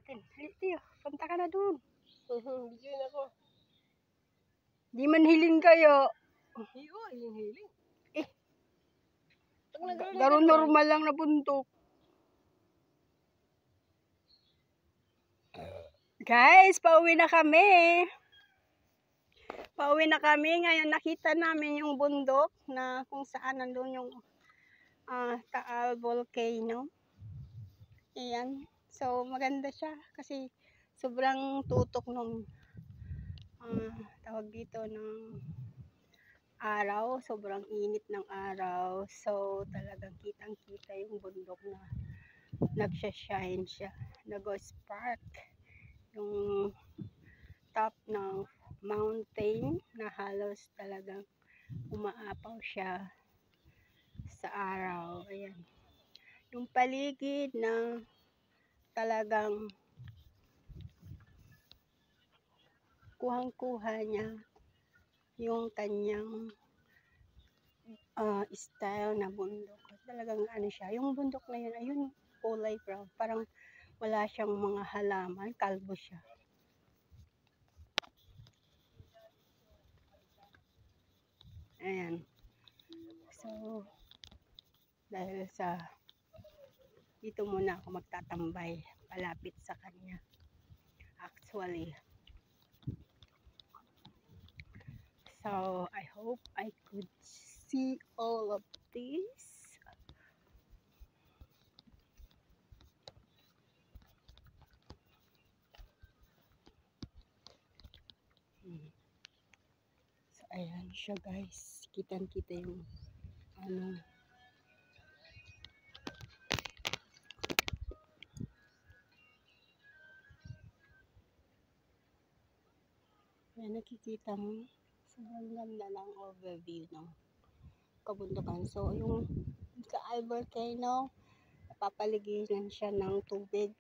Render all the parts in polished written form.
natin. Tiyo, punta ka na dun. Bigyan ako. Di man hiling kayo. Iyo, hiling. Garo normal lang na bundok. Guys, pauwi na kami. Pauwi na kami. Ngayon nakita namin yung bundok na kung saan nandun yung Taal Volcano. Ayan. So maganda siya kasi sobrang tutok nung tawag dito ng araw. Sobrang init ng araw. So talagang kitang-kita yung bundok na nagsha-shine siya. Nag-spark yung top ng mountain na halos talagang umaapaw siya sa araw. Ayan. Yung paligid na talagang kuhang-kuha niya yung kanyang style na bundok. Talagang ano siya, yung bundok na yun, ayun, kulay brown. Parang wala siyang mga halaman, kalbo siya. Ayan. So, dahil sa dito muna ako magtatambay palapit sa kanya. Actually. So, I hope I could see all of this. So, ayan siya guys. Kitang-kita yung ano. Ayan, nakikita mo. Sobrang ganda ng overview ng kabundukan. So, yung Taal Volcano, napapaligiran siya ng tubig.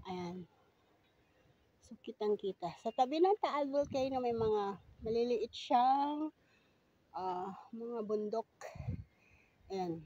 Ayan. So, kitang-kita. Sa tabi ng Taal Volcano, may mga maliliit siyang mga bundok. Ayan.